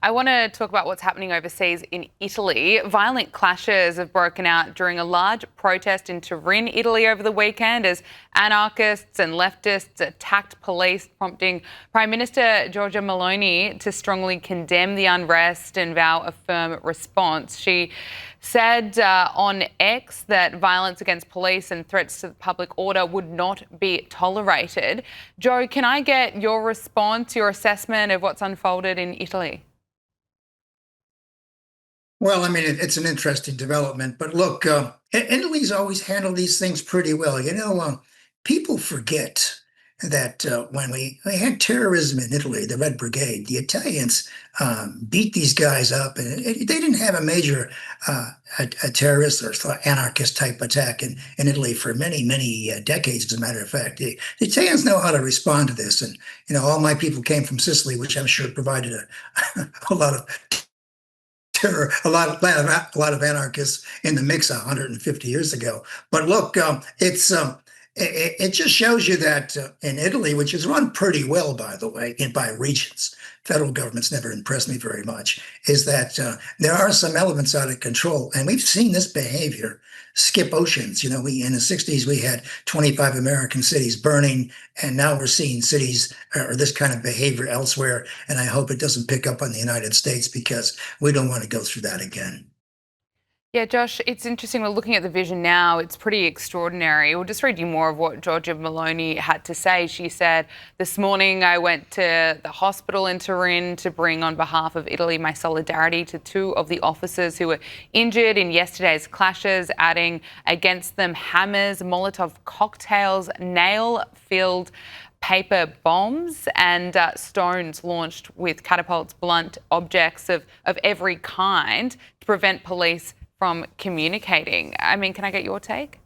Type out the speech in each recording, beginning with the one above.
I want to talk about what's happening overseas in Italy. Violent clashes have broken out during a large protest in Turin, Italy over the weekend as anarchists and leftists attacked police, prompting Prime Minister Giorgia Meloni to strongly condemn the unrest and vow a firm response. She said on X that violence against police and threats to the public order would not be tolerated. Joe, can I get your response, your assessment of what's unfolded in Italy? Well, I mean, it's an interesting development, but look, Italy's always handled these things pretty well. People forget that when we had terrorism in Italy, the Red Brigade, the Italians beat these guys up, and they didn't have a major a terrorist or anarchist type attack in Italy for many, many decades. As a matter of fact, the Italians know how to respond to this, and all my people came from Sicily, which I'm sure provided a lot of terror, a lot of anarchists in the mix 150 years ago. But look, it just shows you that in Italy, which is run pretty well, by the way, by regions, federal government's never impressed me very much, is that there are some elements out of control. And we've seen this behavior skip oceans. We in the 60s, we had 25 American cities burning, and now we're seeing cities or this kind of behavior elsewhere. And I hope it doesn't pick up on the United States, because we don't want to go through that again. Yeah, Josh, it's interesting. We're looking at the vision now. It's pretty extraordinary. We'll just read you more of what Giorgia Meloni had to say. She said, "This morning I went to the hospital in Turin to bring on behalf of Italy my solidarity to two of the officers who were injured in yesterday's clashes," adding, "Against them hammers, Molotov cocktails, nail-filled paper bombs and stones launched with catapults, blunt objects of every kind to prevent police from communicating." I mean, can I get your take?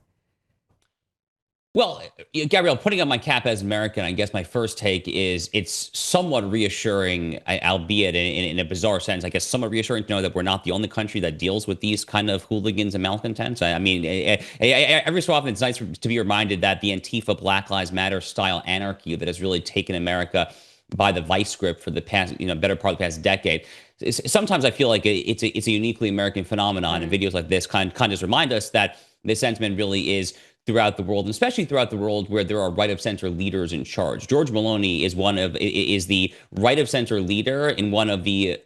Well, Gabrielle, putting on my cap as American, I guess my first take is it's somewhat reassuring, albeit in a bizarre sense, I guess somewhat reassuring to know that we're not the only country that deals with these kind of hooligans and malcontents. I mean, every so often it's nice to be reminded that the Antifa Black Lives Matter style anarchy that has really taken America by the vice grip for the past, better part of the past decade. Sometimes I feel like it's a uniquely American phenomenon, and videos like this kind of just remind us that the sentiment really is throughout the world, and especially throughout the world where there are right-of-center leaders in charge. Giorgia Meloni is the right-of-center leader in one of the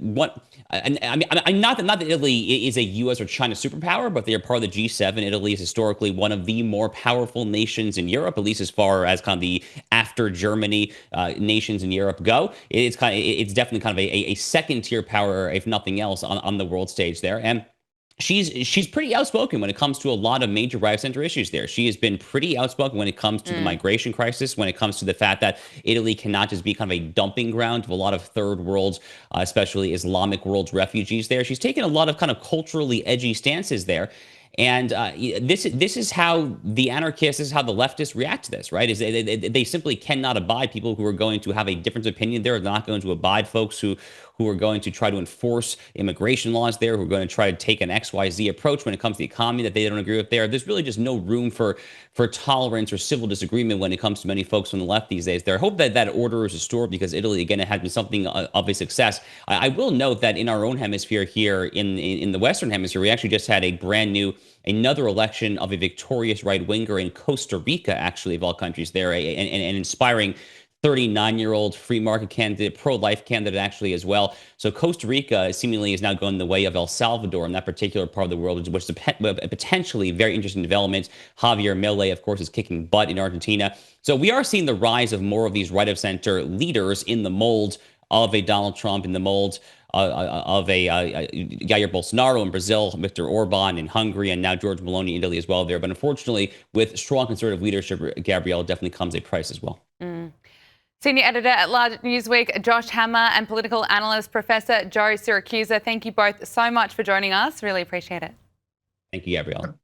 And I mean, not that Italy is a U.S. or China superpower, but they are part of the G7. Italy is historically one of the more powerful nations in Europe, at least as far as kind of the after Germany nations in Europe go. It's definitely kind of a second-tier power, if nothing else, on the world stage there. And she's pretty outspoken when it comes to a lot of major right-of-center issues there. She has been pretty outspoken when it comes to the migration crisis, when it comes to the fact that Italy cannot just be kind of a dumping ground of a lot of third world, especially Islamic world's refugees there. She's taken a lot of kind of culturally edgy stances there. And this is how the anarchists, this is how the leftists react to this, right? Is they simply cannot abide people who are going to have a different opinion there. They're not going to abide folks who are going to try to enforce immigration laws there, who are going to try to take an XYZ approach when it comes to the economy that they don't agree with there. There's really just no room for tolerance or civil disagreement when it comes to many folks on the left these days there. I hope that order is restored, because Italy, again, it has been something of a success. I will note that in our own hemisphere here, in the Western hemisphere, we actually just had another election of a victorious right-winger in Costa Rica, actually, of all countries there, an inspiring 39-year-old free market candidate, pro-life candidate actually as well. So Costa Rica seemingly is now going the way of El Salvador in that particular part of the world, which is a potentially very interesting development. Javier Milei, of course, is kicking butt in Argentina. So we are seeing the rise of more of these right-of-center leaders in the mold of a Donald Trump, in the mold of a Jair Bolsonaro in Brazil, Viktor Orban in Hungary, and now Giorgia Meloni in Italy as well there. But unfortunately, with strong conservative leadership, Gabrielle, definitely comes a price as well. Senior editor at Large Newsweek, Josh Hammer, and political analyst, Professor Joe Siracusa. Thank you both so much for joining us. Really appreciate it. Thank you, Gabrielle.